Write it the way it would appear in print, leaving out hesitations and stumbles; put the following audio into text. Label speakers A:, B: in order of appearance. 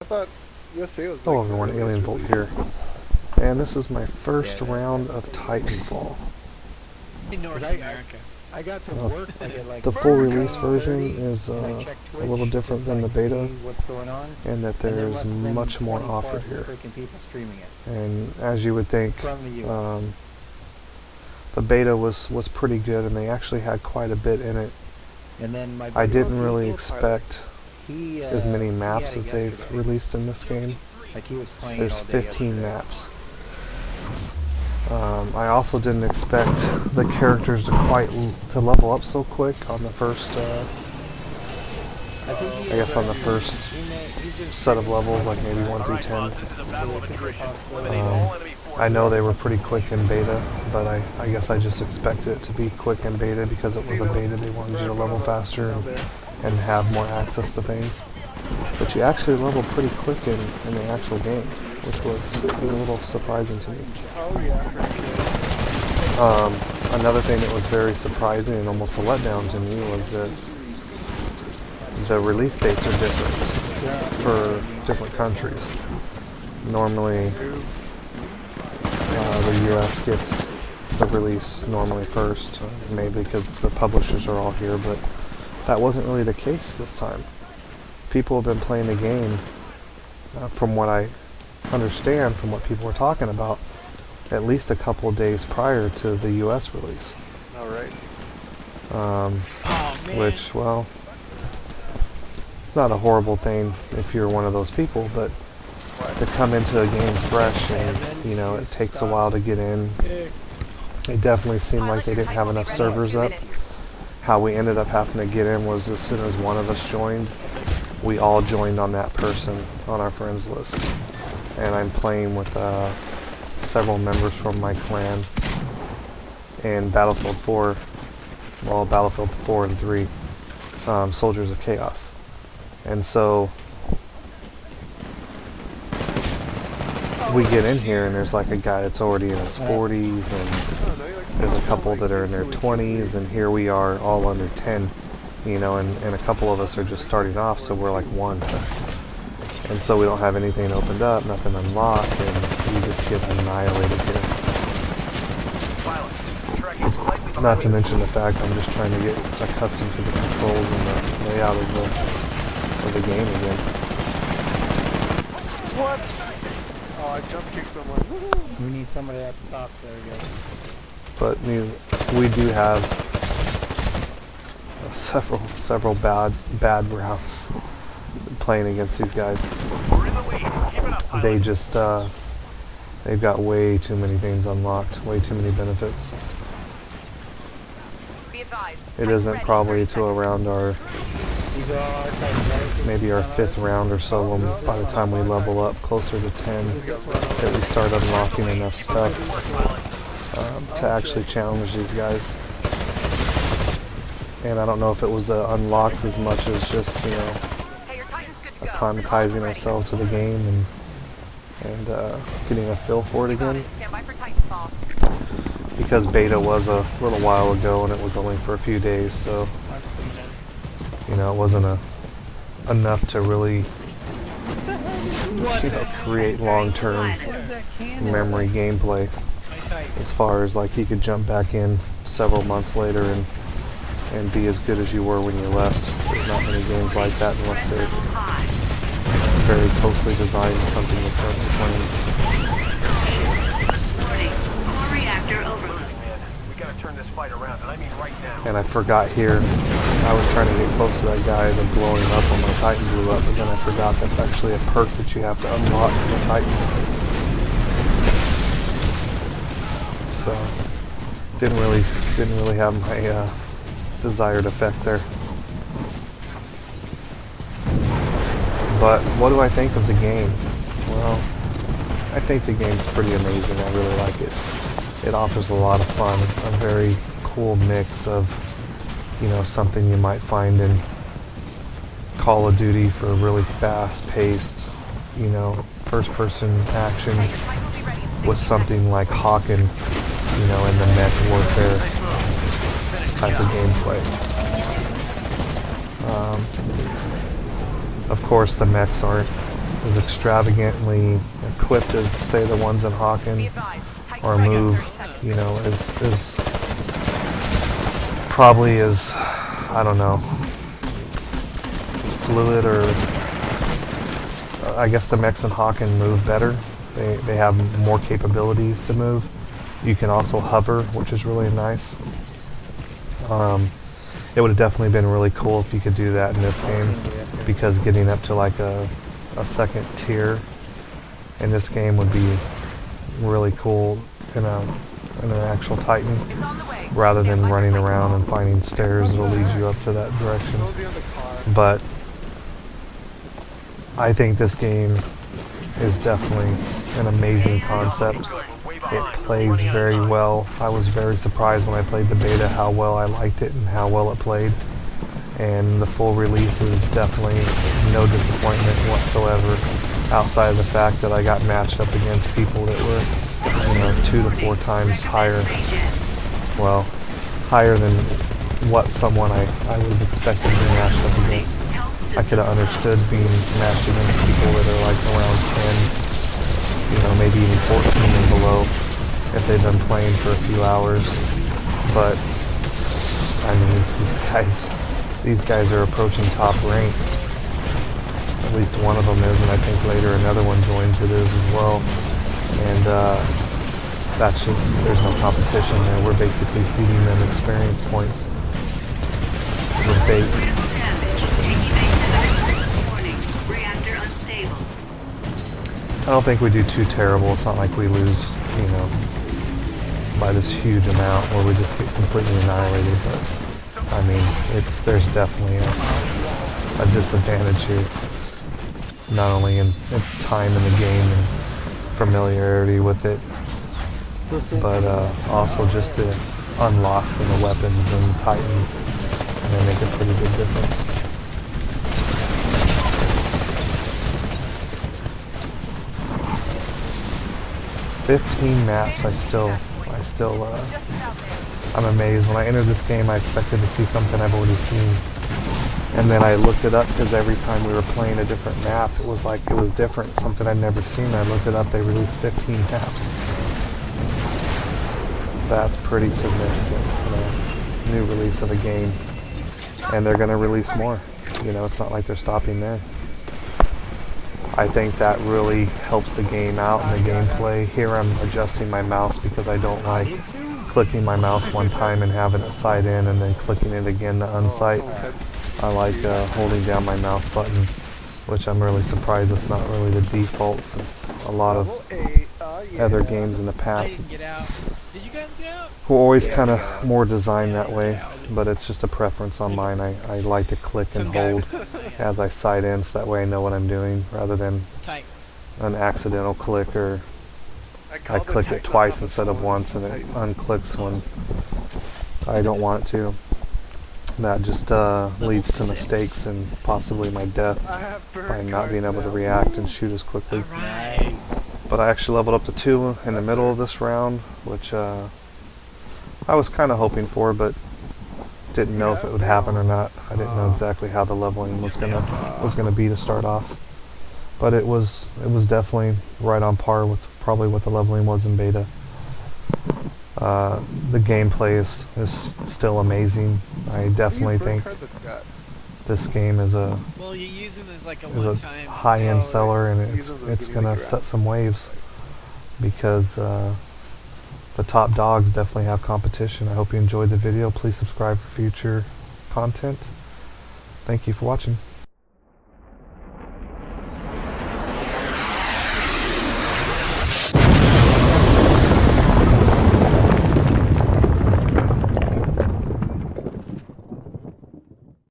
A: thought USA was
B: Hello
A: like
B: everyone, Alien Bolt here, and this is my first round of TitanFall.
C: In North America.
D: I got to work like
B: The full release version is a little different than the beta,
D: what's going on,
B: and that there's much more offered here.
D: People streaming it
B: And as you would think,
D: from the US.
B: the beta was pretty good, and they actually had quite a bit in it.
D: And then my
B: I didn't really expect as many maps as they've
D: yesterday.
B: released in this game.
D: Like he was playing
B: There's
D: all day
B: 15
D: yesterday.
B: maps. I also didn't expect the characters to level up so quick on the first, I guess on the first set of levels, like maybe 1 through 10. I know they were pretty quick in beta, but I guess I just expected it to be quick in beta because it was a beta. They wanted you to level faster and have more access to things. But you actually level pretty quick in the actual game, which was a little surprising to me. Another thing that was very surprising and almost a letdown to me was that the release dates are different for different countries. Normally, the US gets the release normally first, maybe because the publishers are all here, but that wasn't really the case this time. People have been playing the game, from what I understand, from what people were talking about, at least a couple of days prior to the US release.
A: Alright.
B: Which, well, it's not a horrible thing if you're one of those people, but to come into a game fresh and, you know, it takes a while to get in. It definitely seemed like they didn't have enough servers up. How we ended up having to get in was as soon as one of us joined, we all joined on that person on our friends list. And I'm playing with several members from my clan in Battlefield 4, well, Battlefield 4 and 3, Soldiers of Chaos. And so we get in here and there's like a guy that's already in his 40s, and there's a couple that are in their 20s, and here we are all under 10, you know, and a couple of us are just starting off, so we're like 1. And so we don't have anything opened up, nothing unlocked, and we just get annihilated here. Not to mention the fact I'm just trying to get accustomed to the controls and the layout of the game again.
A: What? Oh, I jump kicked someone.
D: We need somebody at the top. There we go.
B: But we do have several bad routes playing against these guys. They just they've got way too many things unlocked, way too many benefits. It isn't probably to around our maybe our 5th round or so, when by the time we level up closer to 10, that we start unlocking enough stuff to actually challenge these guys. And I don't know if it was unlocks as much as just, you know, acclimatizing ourselves to the game and getting a feel for it again. Because beta was a little while ago and it was only for a few days, so you know, it wasn't enough to really, you know, create long-term memory gameplay. As far as like you could jump back in several months later and be as good as you were when you left. There's not many games like that unless they're very closely designed to something you're currently playing. And I forgot here, I was trying to get close to that guy, the blowing up on my Titan blew up, but then I forgot that's actually a perk that you have to unlock from the Titan. So didn't really have my desired effect there. But what do I think of the game? Well, I think the game's pretty amazing. I really like it. It offers a lot of fun, a very cool mix of, you know, something you might find in Call of Duty for really fast-paced, you know, first-person action, with something like Hawken, you know, in the mech warfare type of gameplay. Of course, the mechs aren't, as extravagantly equipped as, say, the ones in Hawken, or move, you know, is probably as, I don't know, fluid, or I guess the mechs in Hawken move better. They have more capabilities to move. You can also hover, which is really nice. It would have definitely been really cool if you could do that in this game, because getting up to like a second tier in this game would be really cool in an actual Titan, rather than running around and finding stairs that'll lead you up to that direction. But I think this game is definitely an amazing concept. It plays very well. I was very surprised when I played the beta how well I liked it and how well it played. And the full release is definitely no disappointment whatsoever, outside of the fact that I got matched up against people that were, you know, 2 to 4 times higher. Well, higher than what someone I would have expected to be matched up against. I could have understood being matched against people that are like around 10, you know, maybe even 14 and below, if they've been playing for a few hours. But I mean, these guys are approaching top rank. At least one of them is, and I think later another one joins it is as well. And that's just, there's no competition there. We're basically feeding them experience points with bait. I don't think we do too terrible. It's not like we lose, you know, by this huge amount where we just get completely annihilated. But I mean, there's definitely a disadvantage here, not only in time in the game and familiarity with it, but also just the unlocks and the weapons and Titans, and they make a pretty big difference. $15 maps. I'm amazed. When I entered this game, I expected to see something I've already seen, and then I looked it up, because every time we were playing a different map, it was like it was different, something I'd never seen. I looked it up. They released 15 maps. That's pretty significant, you know, new release of a game, and they're going to release more. You know, it's not like they're stopping there. I think that really helps the game out and the gameplay. Here I'm adjusting my mouse because I don't like clicking my mouse one time and having it sight in and then clicking it again to unsight. I like holding down my mouse button, which I'm really surprised it's not really the default, since a lot of other games in the past were always kind of more designed that way. But it's just a preference on mine. I like to click and hold as I sight in, so that way I know what I'm doing, rather than an accidental click, or I click it twice instead of once and it unclicks when I don't want it to. That just leads to mistakes and possibly my death by not being able to react and shoot as quickly. But I actually leveled up to 2 in the middle of this round, which I was kind of hoping for, but didn't know if it would happen or not. I didn't know exactly how the leveling was gonna be to start off, but it was definitely right on par with probably what the leveling was in beta. The gameplay is still amazing. I definitely think this game is a high-end seller, and it's gonna set some waves, because the top dogs definitely have competition. I hope you enjoyed the video. Please subscribe for future content. Thank you for watching.